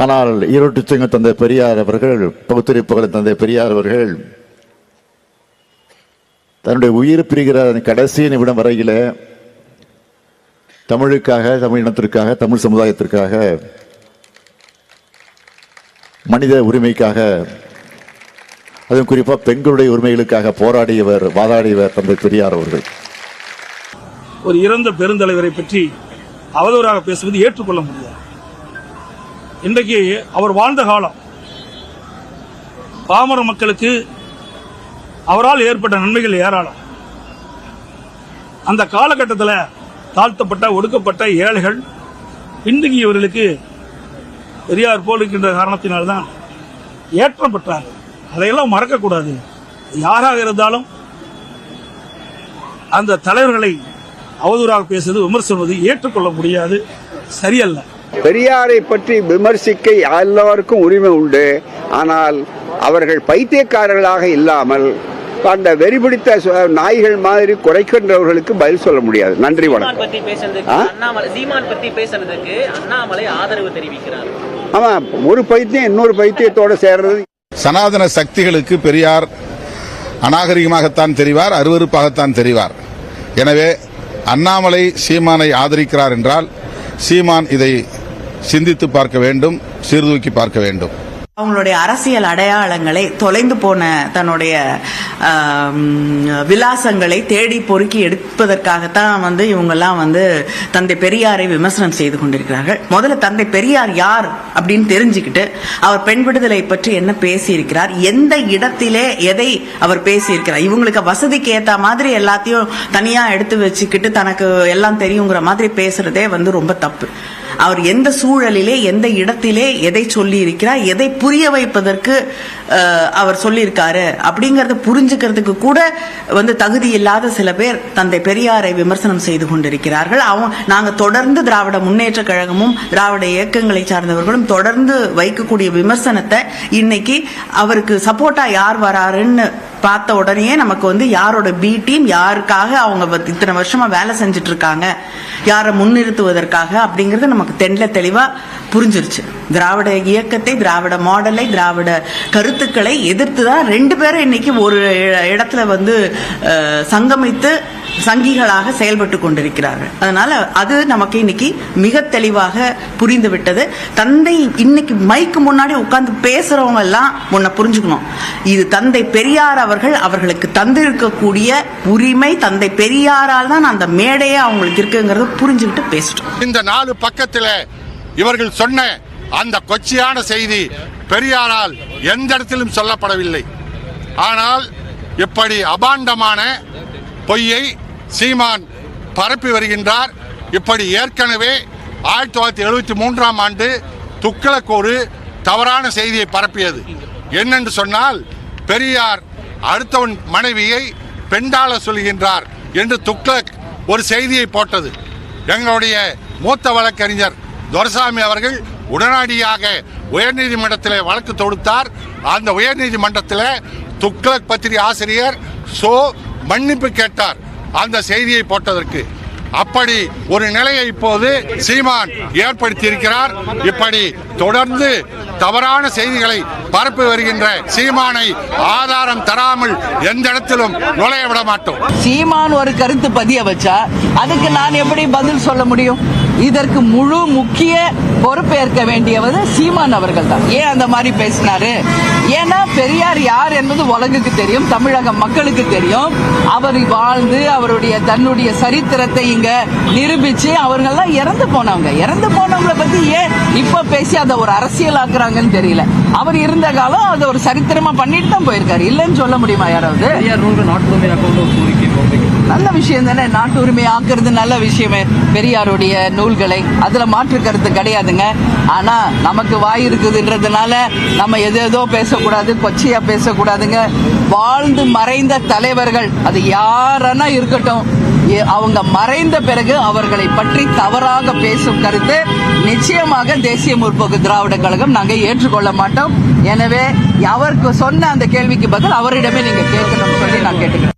ஆனால் ஈரோட்டு சிங்க தந்தை பெரியார் அவர்கள், பகுத்தறிப்புகளை தந்தை பெரியார் அவர்கள் தன்னுடைய உயிர் பிரிகிற கடைசி நிமிடம் வரையில தமிழுக்காக, தமிழ் இனத்திற்காக, தமிழ் சமுதாயத்திற்காக, மனித உரிமைக்காக, அதுவும் குறிப்பாக பெண்களுடைய உரிமைகளுக்காக போராடியவர், வாதாடியவர் தந்தை பெரியார் அவர்கள். ஒரு இறந்த பெருந்தலைவரை பற்றி அவதூறாக பேசுவது ஏற்றுக்கொள்ள முடியாது. இன்றைக்கு அவர் வாழ்ந்த காலம் பாமர மக்களுக்கு அவரால் ஏற்பட்ட நன்மைகள் ஏராளம். அந்த காலகட்டத்தில் தாழ்த்தப்பட்ட, ஒடுக்கப்பட்ட ஏழைகள், பின்தங்கியவர்களுக்கு பெரியார் போல் இருக்கின்ற காரணத்தினால்தான் ஏற்றம் பெற்றார். அதையெல்லாம் மறக்கக்கூடாது. யாராக இருந்தாலும் அந்த தலைவர்களை அவதூறாக பேசுவது, விமர்சனம் ஏற்றுக்கொள்ள முடியாது, சரியல்ல. பெரியாரை பற்றி விமர்சிக்க எல்லாருக்கும் உரிமை உண்டு. ஆனால் அவர்கள் பைத்தியக்காரர்களாக இல்லாமல் அந்த வெறிபிடித்த நாய்கள் மாதிரி குறைக்கின்றவர்களுக்கு பதில் சொல்ல முடியாது. நன்றி, வணக்கம். ஆமா, ஒரு பைத்தியம் இன்னொரு பைத்தியத்தோட சேர்றது. சனாதன சக்திகளுக்கு பெரியார் அநாகரிகமாகத்தான் தெரிவார், அருவருப்பாகத்தான் தெரிவார். எனவே அண்ணாமலை சீமானை ஆதரிக்கிறார் என்றால் சீமான் இதை சிந்தித்து பார்க்க வேண்டும், சீர்தூக்கி பார்க்க வேண்டும். அவங்களுடைய அரசியல் அடையாளங்களை, தொலைந்து போன தன்னுடைய விலாசங்களை தேடி பொறுக்கி எடுப்பதற்காகத்தான் இவங்கெல்லாம் தந்தை பெரியாரை விமர்சனம் செய்து கொண்டிருக்கிறார்கள். முதல்ல தந்தை பெரியார் யார் அப்படின்னு தெரிஞ்சுக்கிட்டு அவர் பெண் விடுதலை பற்றி என்ன பேசியிருக்கிறார், எந்த இடத்திலே எதை அவர் பேசியிருக்கிறார். இவங்களுக்கு வசதிக்கு ஏற்ற மாதிரி எல்லாத்தையும் தனியா எடுத்து வச்சுக்கிட்டு தனக்கு எல்லாம் தெரியுங்கிற மாதிரி பேசுறதே ரொம்ப தப்பு. அவர் எந்த சூழலிலே, எந்த இடத்திலே எதை சொல்லி இருக்கிறார், எதை புரிய வைப்பதற்கு அவர் சொல்லியிருக்காரு அப்படிங்கறத புரிஞ்சுக்கிறதுக்கு கூட தகுதி இல்லாத சில பேர் தந்தை பெரியாரை விமர்சனம் செய்து கொண்டிருக்கிறார்கள். நாங்க தொடர்ந்து திராவிட முன்னேற்ற கழகமும் திராவிட இயக்கங்களை சார்ந்தவர்களும் தொடர்ந்து வைக்கக்கூடிய விமர்சனத்தை இன்னைக்கு அவருக்கு சப்போர்ட்டா யார் வராருன்னு பார்த்த உடனே நமக்கு யாரோட பி டீம், யாருக்காக அவங்க இத்தனை வருஷமா வேலை செஞ்சுட்டு இருக்காங்க, யாரை முன்னிறுத்துவதற்காக அப்படிங்கறது நமக்கு தெளிவா புரிஞ்சிருச்சு. திராவிட இயக்கத்தை, திராவிட மாடலை, திராவிட கருத்துக்களை எதிர்த்துதான் ரெண்டு பேரும் இன்னைக்கு ஒரு இடத்துல சங்கமித்து சங்கிகளாக செயல்பட்டு கொண்டிருக்கிறார்கள். அதனால அது நமக்கு இன்னைக்கு மிக தெளிவாக புரிந்து விட்டது. தந்தை இன்னைக்கு மைக்கு முன்னாடி உட்கார்ந்து பேசுறவங்க எல்லாம் முன்ன புரிஞ்சுக்கணும், இது தந்தை பெரியார் அவர்களுக்கு தந்திருக்கக்கூடிய உரிமை, தந்தை பெரியாரால் தான் அந்த மேடையே அவங்களுக்கு இருக்குங்கிறத புரிஞ்சுக்கிட்டு பேசிட்டோம். இந்த 4 பக்கத்தில் இவர்கள் சொன்ன அந்த கொச்சையான செய்தி பெரியாரால் எந்த இடத்திலும் சொல்லப்படவில்லை. ஆனால் இப்படி அபாண்டமான பொய்யை சீமான் பரப்பி வருகின்றார். இப்படி ஏற்கனவே 1973ஆம் ஆண்டு துக்ளக் ஒரு தவறான செய்தியை பரப்பியது. என்னென்று சொன்னால், பெரியார் அடுத்தவன் மனைவியை பெண்டாள சொல்கின்றார் என்று துக்ளக் ஒரு செய்தியை போட்டது. எங்களுடைய மூத்த வழக்கறிஞர் துரைசாமி அவர்கள் உடனடியாக உயர்நீதிமன்றத்தில் வழக்கு தொடுத்தார். அந்த உயர்நீதிமன்றத்தில் துக்ளக் பத்திரிகை ஆசிரியர் மன்னிப்பு கேட்டார் அந்த செய்தியை போட்டதற்கு. அப்படி ஒரு நிலையை இப்போது சீமான் ஏற்படுத்தி இருக்கிறார். இப்படி தொடர்ந்து தவறான செய்திகளை பரப்பி வருகின்ற சீமானை ஆதாரம் தராமல் எந்த இடத்திலும் நுழைய விட மாட்டோம். சீமான் ஒரு கருத்து பதிய வச்சா அதுக்கு நான் எப்படி பதில் சொல்ல முடியும்? இதற்கு முழு முக்கிய பொறுப்பேற்க வேண்டியவர் சீமான் அவர்கள் தான். ஏன் அந்த மாதிரி பேசினாரு? ஏன்னா பெரியார் யார் என்பது உலகுக்கு தெரியும், தமிழக மக்களுக்கு தெரியும். அவர் வாழ்ந்து அவருடைய தன்னுடைய சரித்திரத்தை இங்க நிரூபிச்சு அவர்கள்லாம் இறந்து போனவங்களை பத்தி ஏன் இப்ப பேசி அதை ஒரு அரசியல் ஆக்குறாங்கன்னு தெரியல. அவர் இருந்த காலம் அதை ஒரு சரித்திரமா பண்ணிட்டு தான் போயிருக்காரு. இல்லைன்னு சொல்ல முடியுமா யாராவது? நல்ல விஷயம் தானே, நாட்டு உரிமை ஆக்குறது நல்ல விஷயமே. பெரியாருடைய நூல்களை அதுல மாற்று கருத்து கிடையாதுங்க. ஆனா நமக்கு வாய் இருக்குதுன்றதுனால நம்ம எதோ பேசக்கூடாது, கொச்சையா பேசக்கூடாதுங்க. வாழ்ந்து மறைந்த தலைவர்கள் அது யாரனா இருக்கட்டும், அவங்க மறைந்த பிறகு அவர்களை பற்றி தவறாக பேசும் கருத்து நிச்சயமாக தேசிய முற்போக்கு திராவிட கழகம் நாங்க ஏற்றுக்கொள்ள மாட்டோம். எனவே அவருக்கு சொன்ன அந்த கேள்விக்கு பதில் அவரிடமே நீங்க கேட்கணும்னு சொல்லி நான் கேட்டுக்கிறேன்.